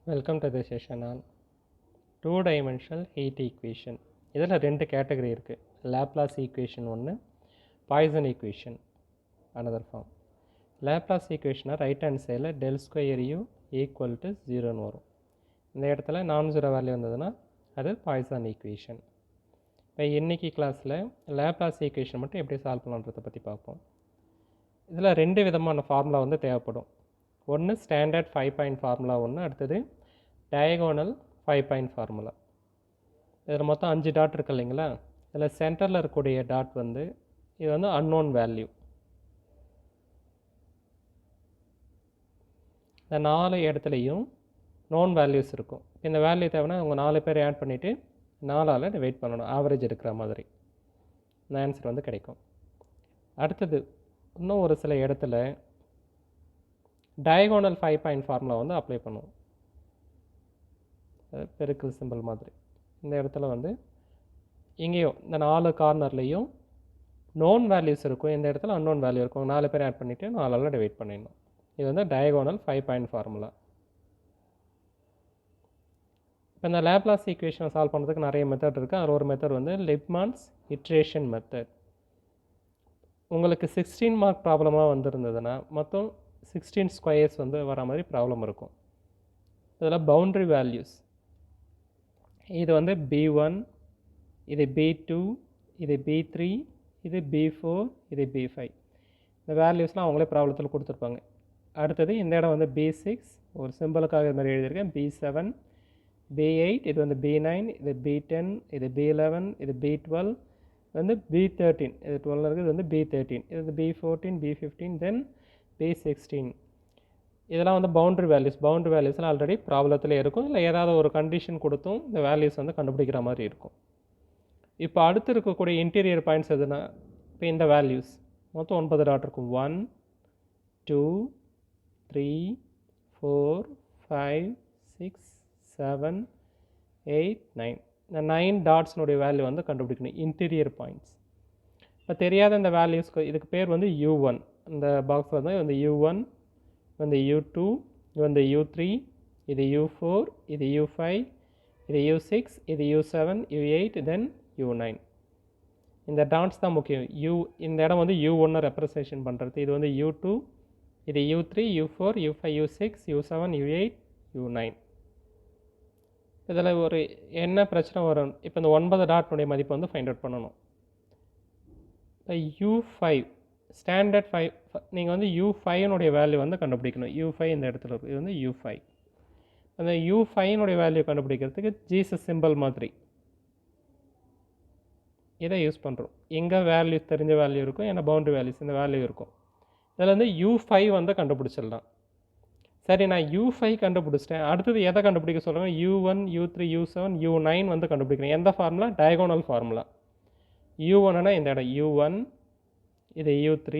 Welcome to the session on two-dimensional heat equation. இதில் ரெண்டு category இருக்குது. Laplace equation ஒன்று, Poisson equation another form. Laplace equation right hand சைடில் del square u equal to 0ன்னு வரும். இந்த இடத்துல நான் ஜீரோ வேல்யூ வந்ததுன்னா அது Poisson equation. இப்போ இன்னைக்கு கிளாஸில் Laplace equation மட்டும் எப்படி சால்வ் பண்ணலான்றதை பற்றி பார்ப்போம். இதில் ரெண்டு விதமான ஃபார்முலா வந்து தேவைப்படும். ஒன்று ஸ்டாண்டர்ட் 5 பாயிண்ட் ஃபார்முலா ஒன்று, அடுத்தது டயகோனல் 5 பாயிண்ட் ஃபார்முலா. இதில் மொத்தம் 5 டாட் இருக்கு இல்லைங்களா? இதில் சென்டரில் இருக்கக்கூடிய டாட் வந்து இது வந்து அன்னோன் வேல்யூ. இந்த 4 இடத்துலையும் நோன் வேல்யூஸ் இருக்கும். இந்த வேல்யூ தேவைன்னா உங்கள் 4 பேர் ஆட் பண்ணிவிட்டு 4ஆல் டிவைட் பண்ணணும், ஆவரேஜ் எடுக்கிற மாதிரி. இந்த ஆன்சர் வந்து கிடைக்கும். அடுத்தது இன்னும் ஒரு சில இடத்துல டயகோனல் 5 பாயிண்ட் ஃபார்முலா வந்து அப்ளை பண்ணுவோம். பெருக்கல் சிம்பிள் மாதிரி. இந்த இடத்துல வந்து இங்கேயும் இந்த 4 கார்னர்லேயும் நோன் வேல்யூஸ் இருக்கும், இந்த இடத்துல அன்னோன் வேல்யூ இருக்கும். 4 பேர் ஆட் பண்ணிவிட்டு 4ஆல் டிவைட் பண்ணிடணும். இது வந்து டயகோனல் 5 பாயிண்ட் ஃபார்முலா. இப்போ இந்த லேப்லாஸ் ஈக்குவேஷனை சால்வ் பண்ணுறதுக்கு நிறைய மெத்தட் இருக்குது. அதில் ஒரு மெத்தட் வந்து லிப்மான்ஸ் இட்ரேஷன் மெத்தட். உங்களுக்கு 16 மார்க் ப்ராப்ளமாக வந்திருந்ததுன்னா மொத்தம் 16 ஸ்கொயர்ஸ் வந்து வர மாதிரி ப்ராப்ளம் இருக்கும். இதில் பவுண்ட்ரி வேல்யூஸ் இது வந்து B1, இது B2, இது B3, இது B4, இது B5. இந்த வேல்யூஸ்லாம் அவங்களே ப்ராப்ளத்தில் கொடுத்துருப்பாங்க. அடுத்தது இந்த இடம் வந்து B6, ஒரு சிம்பிளுக்காக இது மாதிரி எழுதியிருக்கேன். B7, B8, இது வந்து B9, இது B10, இது B11, இது B12, இது வந்து B13, இது 12 இருக்குது, இது வந்து B13, இது வந்து B14, B15, தென் B16. இதெல்லாம் வந்து பவுண்ட்ரி வேல்யூஸ்லாம் ஆல்ரெடி ப்ராப்ளத்தில் இருக்கும். இல்லை ஏதாவது ஒரு கண்டிஷன் கொடுத்தும் இந்த வேல்யூஸ் வந்து கண்டுபிடிக்கிற மாதிரி இருக்கும். இப்போ அடுத்து இருக்கக்கூடிய இன்டீரியர் பாயிண்ட்ஸ் எதுனா, இப்போ இந்த வேல்யூஸ் மொத்தம் 9 டாட் இருக்கும். 1 2 3 4 5 6 7 8 9. இந்த 9 டாட்ஸ்னுடைய வேல்யூ வந்து கண்டுபிடிக்கணும், இன்டீரியர் பாயிண்ட்ஸ். இப்போ தெரியாத இந்த வேல்யூஸ்க்கு இதுக்கு பேர் வந்து U1. இந்த பாக்ஸில் வந்து இந்த U1, வந்து U2, வந்து U3, இது U4, இது U5, இது U6, இது U7, U8, தென் U9. இந்த டாட்ஸ் தான் முக்கியம். இந்த இடம் வந்து U1 ரெப்ரசன்டேஷன் பண்ணுறது. இது வந்து U2, இது U3, U4, U5, U6, U7, U8, U9. இதில் ஒரு என்ன பிரச்சனை வரும், இப்போ இந்த 9 டாட்னுடைய மதிப்பு வந்து ஃபைண்ட் அவுட் பண்ணணும். இப்போ U5 ஸ்டாண்டர்ட் 5 நீங்கள் வந்து U5னுடைய வேல்யூ வந்து கண்டுபிடிக்கணும். U5 இந்த இடத்துல இருக்குது, இது வந்து U5. அந்த U5னுடைய வேல்யூ கண்டுபிடிக்கிறதுக்கு ஜீசஸ் சிம்பிள் மாதிரி இதை யூஸ் பண்ணுறோம். எங்கே வேல்யூ தெரிஞ்ச வேல்யூ இருக்கும், ஏன்னா பவுண்டரி வேல்யூஸ் இந்த வேல்யூ இருக்கும். இதில் வந்து U5 வந்து கண்டுபிடிச்சிடலாம். சரி, நான் U5 கண்டுபிடிச்சிட்டேன். அடுத்தது எதை கண்டுபிடிக்க சொல்லுங்கள்? U1, U3, U7, U9 வந்து கண்டுபிடிக்கிறேன். எந்த ஃபார்முலா? Diagonal formula. U1னா இந்த இடம் U1, இது U3,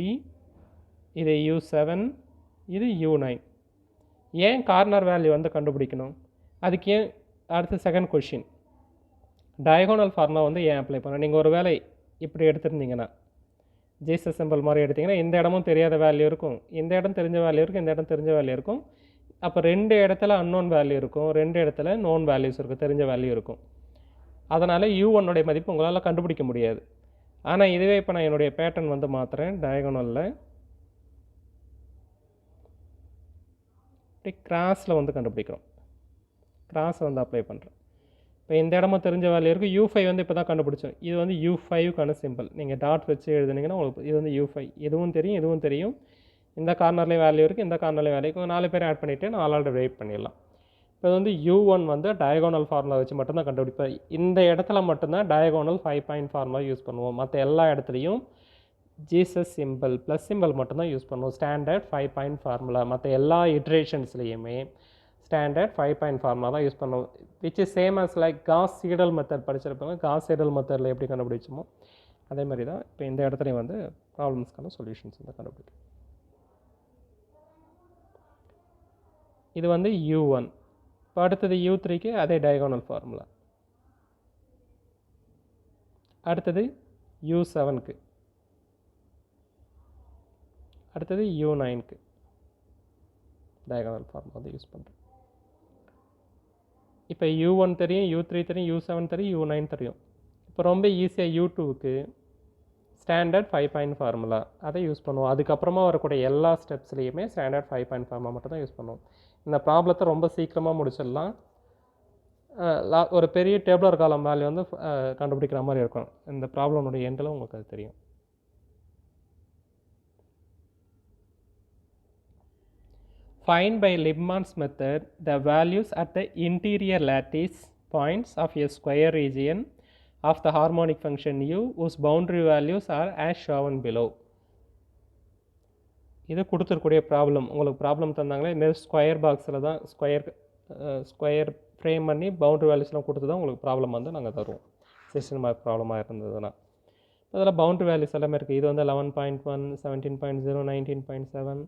இது U7, இது U9. ஏன் கார்னர் வேல்யூ வந்து கண்டுபிடிக்கணும்? அதுக்கு ஏன் அடுத்த செகண்ட் கொஷின், டயகோனல் ஃபார்முலா வந்து ஏன் அப்ளை பண்ணணும்? நீங்கள் ஒரு வேலை இப்படி எடுத்துருந்தீங்கன்னா, ஜீசஸ் சிம்பிள் மாதிரி எடுத்திங்கன்னா இந்த இடமும் தெரியாத வேல்யூ இருக்கும், இந்த இடம் தெரிஞ்ச வேல்யூ இருக்கும், இந்த இடம் தெரிஞ்ச வேல்யூ இருக்கும். அப்போ 2 இடத்துல அன்னோன் வேல்யூ இருக்கும், 2 இடத்துல நோன் வேல்யூஸ் இருக்கும், தெரிஞ்ச வேல்யூ இருக்கும். அதனால் U1உடைய மதிப்பு உங்களால் கண்டுபிடிக்க முடியாது. ஆனால் இதுவே இப்போ நான் என்னுடைய பேட்டர்ன் வந்து மாற்றுறேன். டயகோனலில் இப்படி கிராஸில் வந்து கண்டுபிடிக்கிறோம். கிராஸை வந்து அப்ளை பண்ணுறேன். இப்போ இந்த இடமும் தெரிஞ்ச வேல்யூ இருக்குது. U5 வந்து இப்போ தான் கண்டுபிடிச்சோம். இது வந்து U5க்கான சிம்பிள். நீங்கள் டாட் வச்சு எழுதுனீங்கன்னா உங்களுக்கு இது வந்து U5. இதுவும் தெரியும், இதுவும் தெரியும். இந்த கார்னர்லேயும் வேல்யூ இருக்குது, இந்த கார்னர்லேயும் வேல்யூ இருக்குது. 4 பேர் ஆட் பண்ணிவிட்டு 4ஆல் டிவைட் பண்ணிடலாம். இப்போ வந்து U1 வந்து டயகோனல் ஃபார்முலா வச்சு மட்டும்தான் கண்டுபிடிப்பேன். இந்த இடத்துல மட்டும்தான் டயகோனல் 5 பாயிண்ட் ஃபார்முலா யூஸ் பண்ணுவோம். மற்ற எல்லா இடத்துலையும் ஜீசஸ் சிம்பிள் ப்ளஸ் சிம்பிள் மட்டும்தான் யூஸ் பண்ணுவோம். ஸ்டாண்டர்ட் 5 பாயிண்ட் ஃபார்முலா மற்ற எல்லா இட்ரேஷன்ஸ்லேயுமே ஸ்டாண்டர்ட் 5 பாயிண்ட் ஃபார்முலா தான் யூஸ் பண்ணுவோம். Which is same as like Gauss Seidel method படிச்சிருப்பாங்க. காஸ் சீடல் மெத்தடில் எப்படி கண்டுபிடிச்சோமோ அதே மாதிரி தான் இப்போ இந்த இடத்துலையும் வந்து ப்ராப்ளம்ஸ்க்கான சொல்யூஷன்ஸ் வந்து கண்டுபிடிக்கும். இது வந்து U1. இப்போ அடுத்தது U3க்கு அதே டயகோனல் ஃபார்முலா. அடுத்தது U7க்கு அடுத்தது U9க்கு டயகனல் ஃபார்ம் வந்து யூஸ் பண்ணுறேன். இப்போ U1 தெரியும், U3 தெரியும், U7 தெரியும், U9 தெரியும். இப்போ ரொம்ப ஈஸியாக U2க்கு ஸ்டாண்டர்ட் 5 பாயிண்ட் ஃபார்முலா அதை யூஸ் பண்ணுவோம். அதுக்கப்புறமா வரக்கூடிய எல்லா ஸ்டெப்ஸ்லேயுமே ஸ்டாண்டர்ட் 5 பாயிண்ட் ஃபார்முலா மட்டும் தான் யூஸ் பண்ணுவோம். இந்த ப்ராப்ளத்தை ரொம்ப சீக்கிரமாக முடிச்சிடலாம். ஒரு பெரிய டேபிளர் காலம் வேல்யூ வந்து கண்டுபிடிக்கிற மாதிரி இருக்கும். இந்த ப்ராப்ளமுடைய எண்டில் உங்களுக்கு அது தெரியும். Find by Liebman's method the values at the interior lattice points of a square region of the harmonic function u whose boundary values are as shown below. இது கொடுத்துருக்கூடிய ப்ராப்ளம். உங்களுக்கு ப்ராப்ளம் தந்தாங்களே இந்த ஸ்கொயர் பாக்ஸில் தான் ஸ்கொயர் ஃப்ரேம் பண்ணி boundary வேல்யூஸ்லாம் கொடுத்து தான் உங்களுக்கு problem வந்து நாங்கள் தருவோம். 16 மார்க் ப்ராப்ளமாக இருந்ததுன்னா அதில் பவுண்டரி வேல்யூஸ் எல்லாமே இருக்குது. இது வந்து 11.1, 17.0, 19.7,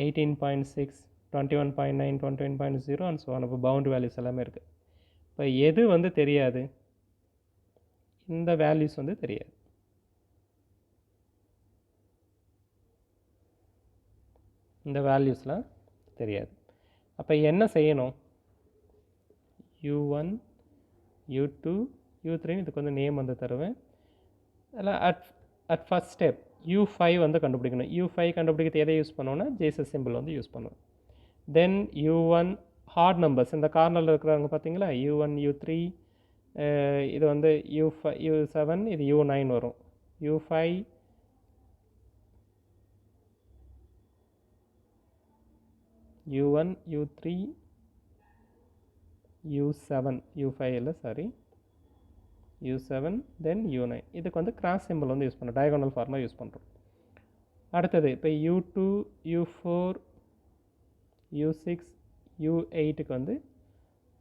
18.6, 21.9, 21.0 அண்ட் ஸோ இப்போ பவுண்டரி வேல்யூஸ் எல்லாமே இருக்குது. இப்போ எது வந்து தெரியாது? இந்த வேல்யூஸ் வந்து தெரியாது. இந்த வேல்யூஸ்லாம் தெரியாது. அப்போ என்ன செய்யணும்? U1, U2, U3 இதுக்கு வந்து நேம் வந்து தருவேன். அதில் அட் ஃபஸ்ட் ஸ்டெப் U5 வந்து கண்டுபிடிக்கணும். U5 கண்டுபிடிக்கிறது எதை யூஸ் பண்ணோன்னா ஜேசஸ் சிம்பிள் வந்து யூஸ் பண்ணுவேன். தென் U1 ஹார்ட் நம்பர்ஸ் இந்த கார்னரில் இருக்கிறவங்க பார்த்தீங்களா, U1, U3, இது வந்து U5, U7, இது U9 வரும். U5, U1, U3, U7, U5 இல்லை சாரி, U7, தென் U9. இதுக்கு வந்து கிராஸ் சிம்பிள் வந்து யூஸ் பண்ணுறோம், டயகோனல் ஃபார்மாக யூஸ் பண்ணுறோம். அடுத்தது இப்போ U2, U4, U6, U8க்கு வந்து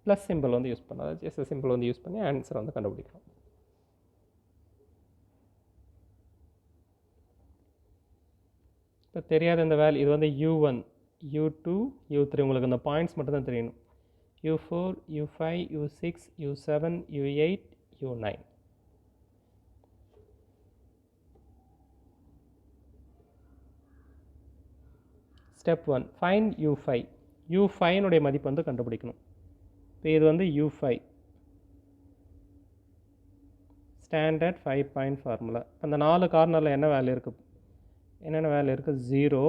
ப்ளஸ் சிம்பிள் வந்து யூஸ் பண்ணோம். அதாவது ஜஸ்ட் சிம்பிள் வந்து யூஸ் பண்ணி ஆன்சர் வந்து கண்டுபிடிக்கிறோம். இப்போ தெரியாத இந்த வேல்யூ இது வந்து U1, U2, U3 உங்களுக்கு இந்த பாயிண்ட்ஸ் மட்டும் தான் தெரியணும். U4, U5, U6, U7, U8, U9. Step 1 find U5. U5னுடைய மதிப்பு வந்து கண்டுபிடிக்கணும். இப்போ இது வந்து U5 ஸ்டாண்டர்ட் 5 பாயிண்ட் ஃபார்முலா. அந்த 4 கார்னரில் என்ன வேல்யூ இருக்குது? என்னென்ன வேல்யூ இருக்குது? 0,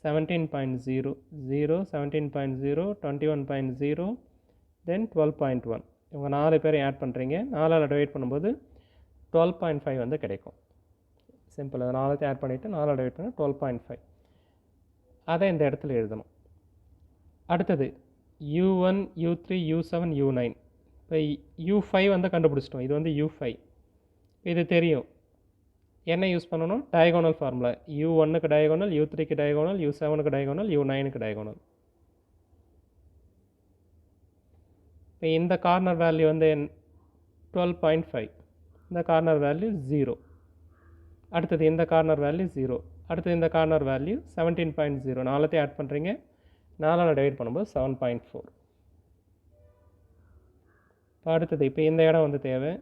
17.0, 0, 17.0, 21.0, தென் 12.1. இவங்க 4 பேரை ஆட் பண்ணுறீங்க. 4ஆல் டிவைட் பண்ணும்போது 12.5 வந்து கிடைக்கும். சிம்பிள். அதை 4 ஆட் பண்ணிவிட்டு 4ஆல் டிவைட் பண்ணி 12.5. அதை இந்த இடத்துல எழுதணும். அடுத்தது U1, U3, U7, U9. இப்போ U5 வந்து கண்டுபிடிச்சிட்டோம். இது வந்து U5. இது தெரியும். என்ன யூஸ் பண்ணணும்? Diagonal formula. U1க்கு டயகோனல், U3க்கு டயகோனல், U7க்கு டயகோனல், U9க்கு டயகோனல். இப்போ இந்த கார்னர் வேல்யூ வந்து 12.5. இந்த கார்னர் வேல்யூ 0. அடுத்தது இந்த கார்னர் வேல்யூ 0. அடுத்தது இந்த கார்னர் வேல்யூ 17.0. 4 ஆட் பண்ணுறீங்க. 4ஆல் டிவைட் பண்ணும்போது 7.4. இப்போ அடுத்தது இப்போ இந்த இடம் வந்து தேவை.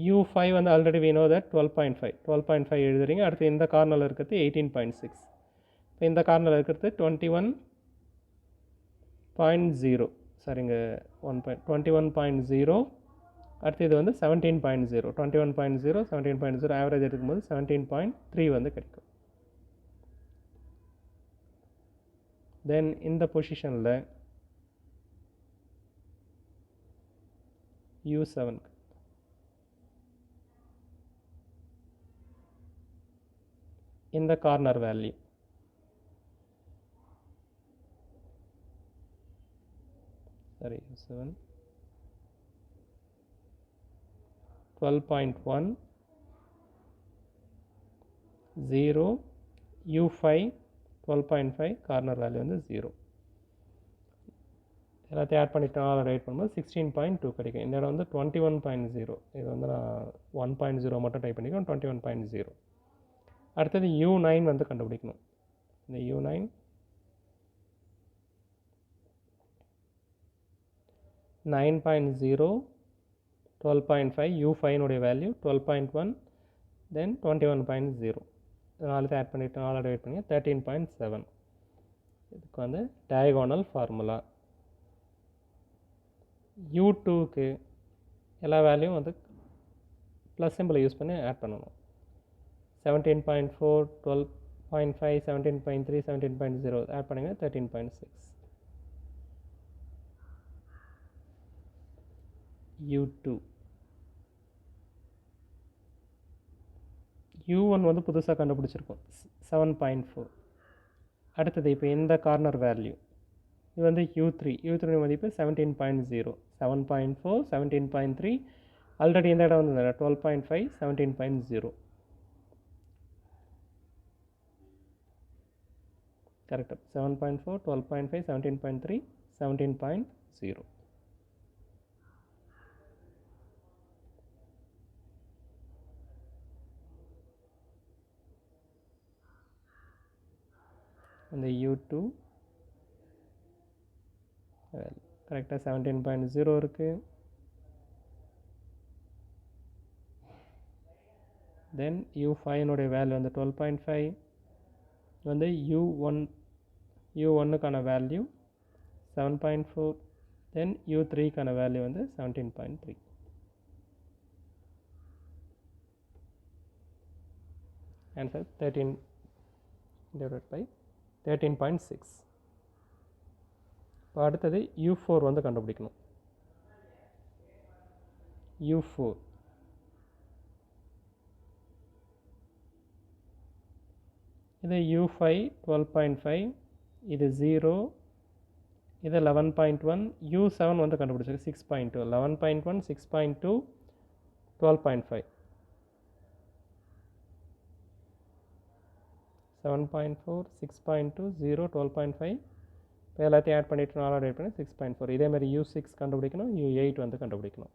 U5 வந்து ஆல்ரெடி we know that 12.5. 12.5 எழுதுறீங்க. அடுத்து இந்த கார்னரில் இருக்கிறது 18.6. இப்போ இந்த கார்னரில் இருக்கிறது 21.0. சரிங்க, 21.0. அடுத்து இது வந்து 17.0. 21.0, 17.0 ஆவரேஜ் எடுக்கும்போது 17.3 வந்து கிடைக்கும். தென் இந்த பொசிஷனில் U7க்கு இந்த கார்னர் வேல்யூ சரி U7 12.1, 0, U5 12.5, கார்னர் வேல்யூ வந்து 0. எல்லாத்தையும் ஆட் பண்ணிட்டு ரைட் பண்ணும்போது 16.2 கிடைக்கும். இந்த இடம் வந்து 21.0. இது வந்து நான் 1.0 மட்டும் டைப் பண்ணிக்கிறோம். 21.0. அடுத்தது U9 வந்து கண்டுபிடிக்கணும். இந்த U9 9.0, 12.5, U5 வேல்யூ 12.1, தென் 21.0. நாலு ஆட் பண்ணிவிட்டு 4 டிவைட் பண்ணி 13.7. இதுக்கு வந்து டயகோனல் ஃபார்முலா. U2க்கு எல்லா வேல்யூவும் வந்து ப்ளஸ் சிம்பிளை யூஸ் பண்ணி ஆட் பண்ணணும். 17.4, 12.5, 17.3, 17.0 ஆட் பண்ணுங்க 13.6. U2 U1 வந்து புதுசாக கண்டுபிடிச்சிருக்கோம் 7.4. அடுத்தது இப்போ இந்த கார்னர் வேல்யூ இது வந்து U3 மதிப்பு 17.0, 7.4, 17.3, ஆல்ரெடி இந்த இடம் வந்து 12.5, 17.0. கரெக்டாக 7.4, 12.5, 17.3, 17.0. அந்த U2 கரெக்டாக 17.0 இருக்குது. தென் U5 வேல்யூ வந்து 12.5. வந்து U1க்கான வேல்யூ 7.4. தென் U3க்கான வேல்யூ வந்து 17.3. Answer 13 divided by 13.6. இப்போ அடுத்தது U4 வந்து கண்டுபிடிக்கணும். U4 இது U5 12.5, இது 0, இது 11.1. U7 வந்து கண்டுபிடிச்சிருக்கு 6.2, 11.1, 6.2, 12.5. 7.4, 6.2, 0, 12.5. இப்போ எல்லாத்தையும் ஆட் பண்ணிவிட்டு 4 ஆட் பண்ணி 6.4. இதேமாதிரி U6 கண்டுபிடிக்கணும், U8 வந்து கண்டுபிடிக்கணும்.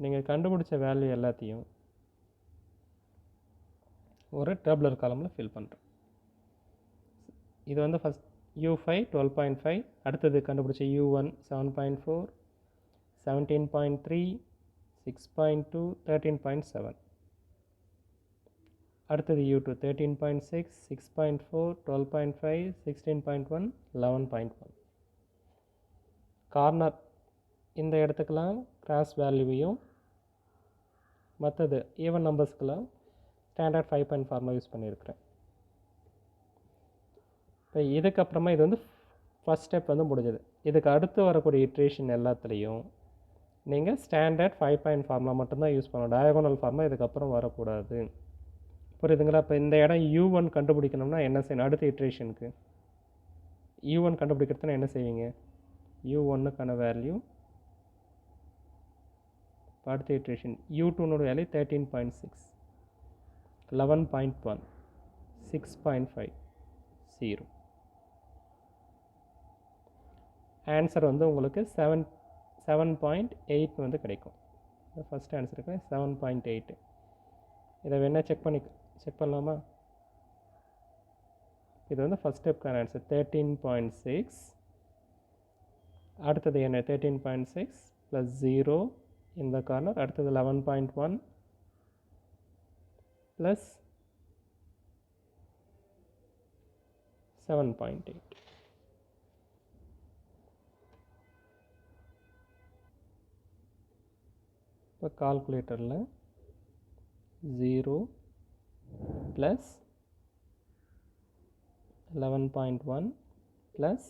நீங்கள் கண்டுபிடிச்ச வேல்யூ எல்லாத்தையும் ஒரு டேபுலர் காலமில் ஃபில் பண்ணுறேன். இது வந்து ஃபஸ்ட் U5 12.5, அடுத்தது கண்டுபிடிச்ச U1 7.4, 17.3, 6.2, 13.7. அடுத்தது U2 13.6, 6.4, 12.5, 16.1, 11.1. கார்னர் இந்த இடத்துக்கெல்லாம் கிராஸ் வேல்யூவையும் மற்றது ஈவன் நம்பர்ஸ்க்கெல்லாம் ஸ்டாண்டர்ட் 5 பாயிண்ட் ஃபார்முலா யூஸ் பண்ணியிருக்கிறேன். இப்போ இதுக்கப்புறமா இது வந்து ஃபஸ்ட் ஸ்டெப் வந்து முடிஞ்சது. இதுக்கு அடுத்து வரக்கூடிய இட்ரேஷன் எல்லாத்துலேயும் நீங்கள் ஸ்டாண்டர்ட் 5 பாயிண்ட் ஃபார்முலா மட்டும்தான் யூஸ் பண்ணணும். டயகோனல் ஃபார்முலா இதுக்கப்புறம் வரக்கூடாது. புரியுதுங்களா? இப்போ இந்த இடம் U1 கண்டுபிடிக்கணும்னா என்ன செய்யணும்? அடுத்த இட்ரேஷனுக்கு U1 கண்டுபிடிக்கிறதுனா என்ன செய்வீங்க? U1க்கான வேல்யூ அடுத்த இட்ரேஷன் U2 வேல்யூ 13.6, 11.1, 6.5, 0. ஆன்சர் வந்து உங்களுக்கு 7.8 வந்து கிடைக்கும். ஃபஸ்ட் ஆன்சருக்கு 7.8. இதை வேணால் செக் பண்ணலாமா? இது வந்து ஃபஸ்ட் ஸ்டெப்க்கான ஆன்சர் 13.6. அடுத்தது என்ன? 13.6 ப்ளஸ் 0 இந்த கார்னர். அடுத்தது 11.1 ப்ளஸ் 7.8. இப்போ கால்குலேட்டரில் 0 plus 11.1 plus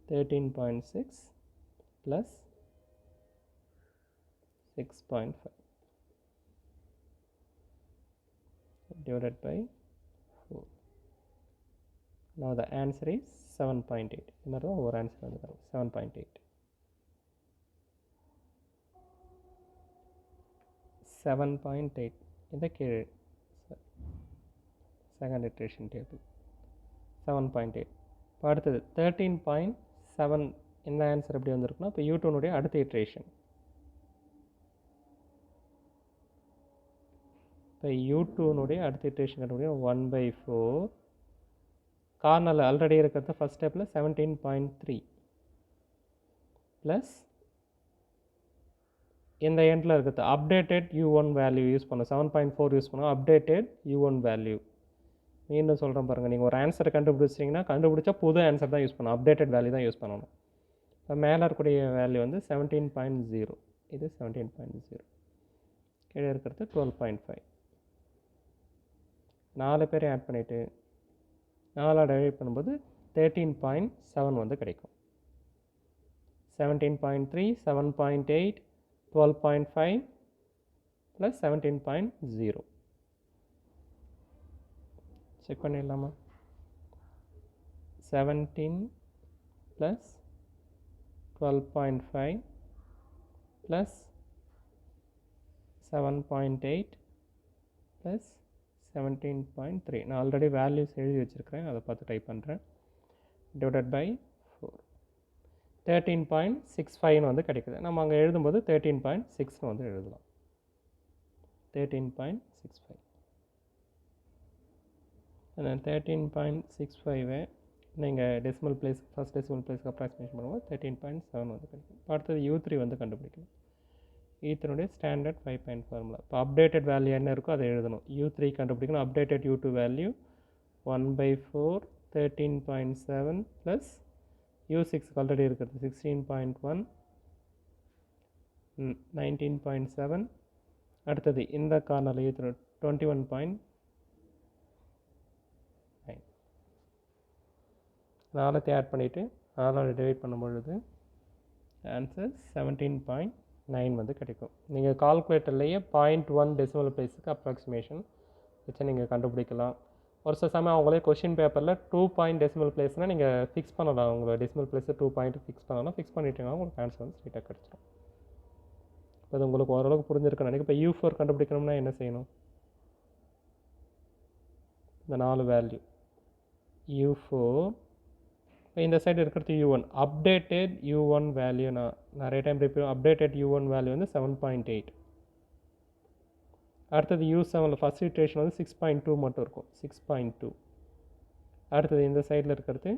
13.6 plus 6.5 divided by 4. Now the answer is 7.8. இந்த மாதிரி தான் ஒரு ஆன்சர் வந்து 7.8. 7.8 இந்த கீழே செகண்ட் இட்ரேஷன் டேபிள் 7.8. இப்போ அடுத்தது 13.7. இந்த ஆன்சர் எப்படி வந்திருக்குன்னா இப்போ U2 அடுத்த இட்ரேஷன். இப்போ U2 அடுத்த இட்ரேஷன் கண்டுபிடிக்கும் 1/4. கார்னரில் ஆல்ரெடி இருக்கிறது ஃபஸ்ட் ஸ்டெப்பில் 17.3. ப்ளஸ் இந்த எண்டில் இருக்கிறது அப்டேட்டட் U1 வேல்யூ யூஸ் பண்ணோம். 7.4 யூஸ் பண்ணோம். Updated U1 value. மீண்டும் சொல்கிறேன் பாருங்கள், நீங்கள் ஒரு ஆன்சரை கண்டுபிடிச்சிட்டிங்கன்னா கண்டுபிடிச்சா புது ஆன்சர் தான் யூஸ் பண்ணணும். அப்டேட்டட் வேல்யூ தான் யூஸ் பண்ணணும். இப்போ மேலே இருக்கக்கூடிய வேல்யூ வந்து 17.0, இது 17.0, கீழே இருக்கிறது 12.5. 4 பேரையும் ஆட் பண்ணிவிட்டு 4 டிவைட் பண்ணும்போது 13.7 வந்து கிடைக்கும். 17.3, 7.8, 12.5 ப்ளஸ் 17.0. செக் பண்ணிடலாமா? 17 ப்ளஸ் 12.5 ப்ளஸ் 7.8 ப்ளஸ் 17.3. நான் ஆல்ரெடி வேல்யூஸ் எழுதி வச்சுருக்கிறேன், அதை பார்த்து டைப் பண்ணுறேன். டிவைடட் பை 4, 13.65 வந்து கிடைக்குது. நம்ம அங்கே எழுதும்போது 13.6 வந்து எழுதலாம். 13.65. அந்த 13.65 நீங்கள் டெசிமல் பிளேஸ், ஃபஸ்ட் டெசிமல் பிளேஸ்க்கு அப்ராக்சிமேஷன் பண்ணும்போது 13.7 வந்து கிடைக்கும். இப்போ அடுத்தது U3 வந்து கண்டுபிடிக்கணும். U3 standard 5 point formula. இப்போ அப்டேட்டட் வேல்யூ என்ன இருக்கோ அதை எழுதணும். U3 கண்டுபிடிக்கணும். Updated U2 value 1/4 13.7 plus U6 already இருக்கிறது 16.1 19.7. அடுத்தது இந்த கார்னரில் U3 21.9. 4 ஆட் பண்ணிவிட்டு 4 டிவைட் பண்ணும்பொழுது ஆன்சர் 17.9 வந்து கிடைக்கும். நீங்கள் கால்குலேட்டர்லேயே 0.1 டெசிமல் பிளேஸுக்கு அப்ராக்சிமேஷன் வச்சு நீங்கள் கண்டுபிடிக்கலாம். ஒரு சில சமயம் அவங்களே கொஷின் பேப்பரில் 2 பாயிண்ட் டெசிமல் பிளேஸ்னால் நீங்கள் ஃபிக்ஸ் பண்ணலாம். உங்களோட டெசிமல் பிளேஸை 2 பாயிண்ட் ஃபிக்ஸ் பண்ணலாம். ஃபிக்ஸ் பண்ணிட்டீங்கன்னா உங்களுக்கு ஆன்சர் வந்து ஸ்ட்ரெயிட்டாக கிடச்சிடும். இப்போ அது உங்களுக்கு ஓரளவுக்கு புரிஞ்சிருக்கேன் நினைக்கிறேன். இப்போ U4 கண்டுபிடிக்கணும்னா என்ன செய்யணும்? இந்த 4 வேல்யூ U4, இந்த சைடு இருக்கிறது U1. அப்டேட்டட் U1 வேல்யூ நான் நிறைய time repeat. Updated U1 value வந்து 7.8. அடுத்தது U7 ஃபஸ்ட் இட்ரேஷன் வந்து 6.2 மட்டும் இருக்கும். 6.2. அடுத்தது இந்த சைடில் இருக்கிறது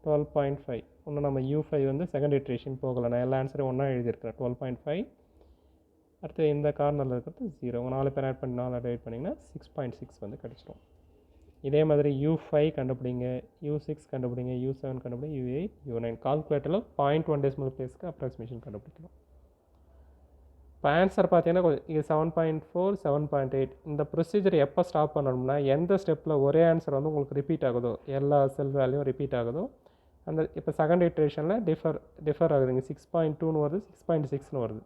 12.5. இன்னும் நம்ம U5 வந்து செகண்ட் இட்ரேஷன் போகலை. நான் எல்லா ஆன்சரையும் ஒன்றா எழுதியிருக்கிறேன். 12.5. அடுத்தது இந்த கார்னரில் இருக்கிறது 0. 4 பேர் ஆட் பண்ணி 4 டிவைட் பண்ணிங்கன்னா 6.6 வந்து கிடச்சிரும். இதே மாதிரி U5 கண்டுபிடிங்க, U6 கண்டுபிடிங்க, U7 கண்டுபிடிங்க, U8, U9. கால்குலேட்டரில் 0.1 டெசிமல் பிளேஸ்க்கு அப்ராக்சிமேஷன் கண்டுபிடிக்கணும். இப்போ ஆன்சர் பார்த்தீங்கன்னா இது 7.4, 7.8. இந்த ப்ரொசீஜர் எப்போ ஸ்டாப் பண்ணணும்னா, எந்த ஸ்டெப்பில் ஒரே ஆன்சர் வந்து உங்களுக்கு ரிப்பீட் ஆகுதோ, எல்லா செல் வேல்யூவும் ரிப்பீட் ஆகுதோ, அந்த இப்போ செகண்ட் இட்ரேஷனில் டிஃபர் ஆகுதுங்க. 6.2ன்னு வருது, 6.6ன்னு வருது.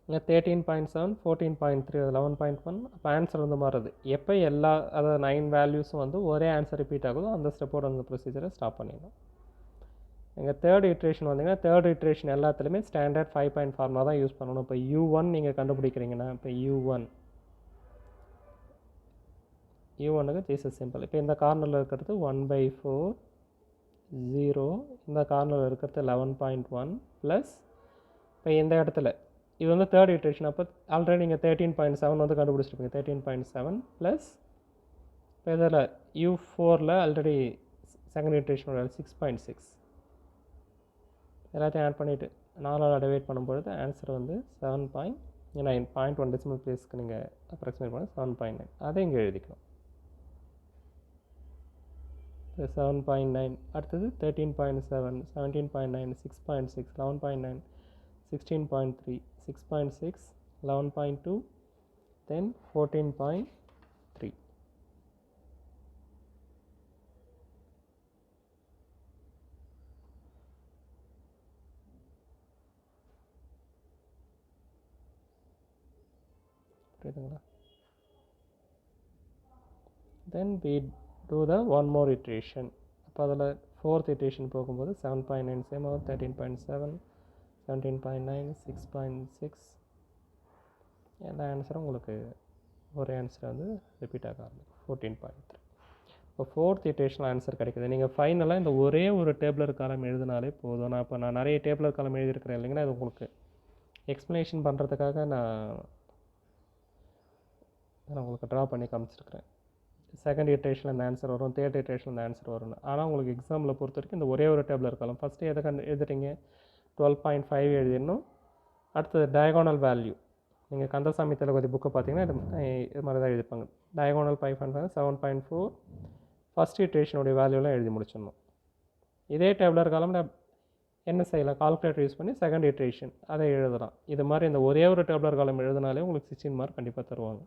இங்கே 13.7, 14.3, 11.1. அப்போ ஆன்சர் வந்து மாறுது. எப்போ எல்லா அதாவது 9 வேல்யூஸும் வந்து ஒரே ஆன்சர் ரிப்பீட் ஆகுதோ அந்த ஸ்டெப்போட அந்த ப்ரொசீஜரை ஸ்டாப் பண்ணிடணும். எங்கள் தேர்ட் இட்ரேஷன் வந்தீங்கன்னா, தேர்ட் இட்ரேஷன் எல்லாத்துலேயுமே ஸ்டாண்டர்ட் 5 பாயிண்ட் ஃபார்முலா தான் யூஸ் பண்ணணும். இப்போ U1 நீங்கள் கண்டுபிடிக்கிறீங்கன்னா, இப்போ U1க்கு ஜீசஸ் சிம்பிள். இப்போ இந்த கார்னரில் இருக்கிறது 1/4 0, இந்த கார்னரில் இருக்கிறது 11.1 ப்ளஸ் இப்போ இந்த இடத்துல இது வந்து தேர்ட் இட்ரேஷன். அப்போ ஆல்ரெடி நீங்கள் 13.7 வந்து கண்டுபிடிச்சிருப்பீங்க. 13.7 ப்ளஸ் இப்போ இதில் U4ல் ஆல்ரெடி செகண்ட் இட்ரேஷனோட 6.6 எல்லாத்தையும் ஆட் பண்ணிவிட்டு 4 டிவைட் பண்ணும்பொழுது ஆன்சர் வந்து 7.9. 0.1 டெசிமல் பிளேஸ்க்கு நீங்கள் அப்ராக்சிமேட் பண்ண 7.9. அதை இங்கே எழுதிக்கணும். 7.9. அடுத்தது 13.7, 17.9, 6.6, 11.9, 16.3, 6.6, 11.2, then 14.3. புரியுதுங்களா? Then we do the one more iteration. அப்போ அதில் ஃபோர்த் இட்ரேஷன் போகும்போது 7.9 சேம் ஆகும், 13.7, 17.9, 6.6. எல்லா ஆன்சரும் உங்களுக்கு ஒரே ஆன்சர் வந்து ரிப்பீட் ஆக ஆரம்பிக்கும். 14.3. இப்போ ஃபோர்த் இட்ரேஷன் ஆன்சர் கிடைக்குது. நீங்கள் ஃபைனலாக இந்த ஒரே ஒரு டேபிளர் காலம் எழுதினாலே போதும். நான் நிறைய டேபிளர் காலம் எழுதியிருக்கிறேன் இல்லைங்கன்னா, அது உங்களுக்கு எக்ஸ்ப்ளனேஷன் பண்ணுறதுக்காக நான் உங்களுக்கு ட்ரா பண்ணி காமிச்சிருக்கிறேன். செகண்ட் இட்ரேஷனில் இந்த ஆன்சர் வரும், தேர்ட் இட்ரேஷனில் இந்த ஆன்சர் வரும். ஆனால் உங்களுக்கு எக்ஸாமில் பொறுத்த வரைக்கும் இந்த ஒரே ஒரு டேபிள் இருக்கலாம். ஃபஸ்ட்டு எதை எழுதுறீங்க, 12.5 எழுதிடணும். அடுத்தது டயகோனல் வேல்யூ. நீங்கள் கந்தசாமி தளபதி புக்கை பார்த்தீங்கன்னா இது மாதிரி தான் எழுதிப்பாங்க. டயகோனல் 5.5 7.4 ஃபஸ்ட் இட்ரேஷனுடைய வேல்யூலாம் எழுதி முடிச்சிடணும். இதே டேபிளர் காலம் என்ன செய்யலாம், கால்குலேட்டர் யூஸ் பண்ணி செகண்ட் இட்ரேஷன் அதை எழுதலாம். இது மாதிரி இந்த ஒரே ஒரு டேபிளர் காலம் எழுதினாலே உங்களுக்கு 16 மார்க் கண்டிப்பாக தருவாங்க.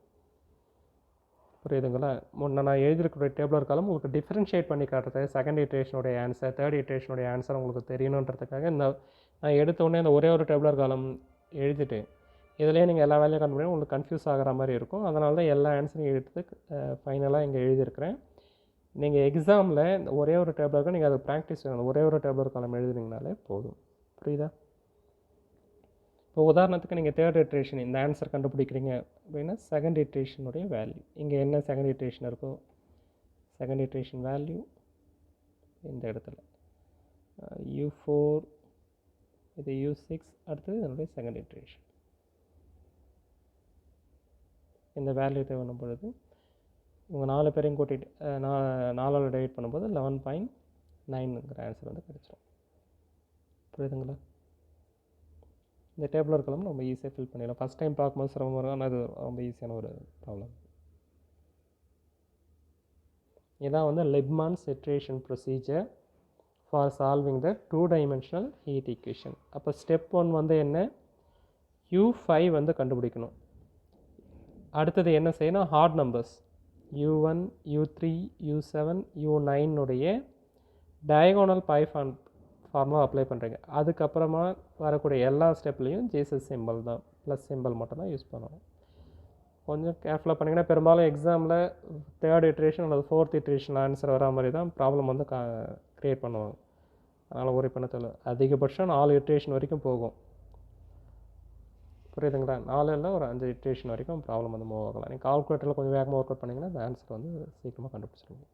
புரியுதுங்களா? முன்ன நான் எழுதியிருக்கிற டேபிளர் காலம் உங்களுக்கு டிஃப்ரென்ஷியேட் பண்ணி காட்டுறது, செகண்ட் இட்ரேஷனுடைய ஆன்சர், தேர்ட் இட்ரேஷனுடைய ஆன்சர் உங்களுக்கு தெரியணுன்றதுக்காக நான் எடுத்தோடனே இந்த ஒரே ஒரு டேபிளர் காலம் எழுதிட்டு இதிலே நீங்கள் எல்லா வேலையும் கண்டுபிடிங்க, உங்களுக்கு கன்ஃபியூஸ் ஆகிற மாதிரி இருக்கும். அதனால தான் எல்லா ஆன்சரையும் எடுத்து ஃபைனலாக இங்கே எழுதியிருக்கிறேன். நீங்கள் எக்ஸாமில் இந்த ஒரே ஒரு டேபிளருக்கு நீங்கள் அதை ப்ராக்டிஸ் பண்ணணும். ஒரே ஒரு டேபிளர் காலம் எழுதுனீங்கனாலே போதும். புரியுதா? இப்போ உதாரணத்துக்கு நீங்கள் தேர்ட் இட்ரேஷன் இந்த ஆன்சர் கண்டுபிடிக்கிறீங்க அப்படின்னா செகண்ட் இட்ரேஷனுடைய வேல்யூ இங்கே என்ன செகண்ட் இட்ரேஷன் இருக்கோ செகண்ட் இட்ரேஷன் வேல்யூ இந்த இடத்துல U4 இது U6 அடுத்தது என்னுடைய செகண்ட் இட்ரேஷன். இந்த வேல்யூ தேவைப்படும் பொழுது இவங்க 4 பேரையும் கூட்டிகிட்டு 4ஆல் டிவைட் பண்ணும்போது 11.9ங்கிற ஆன்சர் வந்து கிடச்சிரும். புரியுதுங்களா? இந்த டேபிள் இருக்கலாம் நம்ம ஈஸியாக ஃபில் பண்ணிடலாம். ஃபஸ்ட் டைம் பார்க்கும்போது சிரமமாக இருக்கும், ஆனால் அது ரொம்ப ஈஸியான ஒரு ப்ராப்ளம். இதான் வந்து Liebmann's iteration procedure for solving the 2-dimensional heat equation. அப்போ ஸ்டெப் 1 வந்து என்ன, U5 வந்து கண்டுபிடிக்கணும். அடுத்தது என்ன செய்யணும், heart numbers U1 U3 U7 U9 உடைய டயகோனல் பை ஃபார்முலா அப்ளை பண்ணுறீங்க. அதுக்கப்புறமா வரக்கூடிய எல்லா ஸ்டெப்லேயும் ஜீசஸ் சிம்பிள் தான், ப்ளஸ் சிம்பிள் மட்டும் தான் யூஸ் பண்ணணும். கொஞ்சம் கேர்ஃபுல்லாக பண்ணிங்கன்னா பெரும்பாலும் எக்ஸாமில் தேர்ட் இட்ரேஷன் அல்லது ஃபோர்த் இட்ரேஷன் ஆன்சர் வரா மாதிரி தான் ப்ராப்ளம் வந்து க்ரியேட் பண்ணுவாங்க. அதனால் ஒரு பண்ண தேவை, அதிகபட்சம் 4 இட்ரேஷன் வரைக்கும் போகும். புரியுதுங்களா? 4 இல்லை ஒரு 5 இட்ரேஷன் வரைக்கும் ப்ராப்ளம் வந்து மூவ் ஆகலாம். நீங்கள் கால்குலேட்டரில் கொஞ்சம் வேகமாக ஒர்க் அவுட் பண்ணிங்கன்னா அந்த ஆன்சர் வந்து சீக்கிரமாக கண்டுபிடிச்சிருங்க.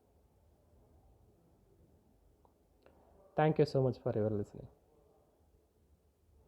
Thank you so much for your listening.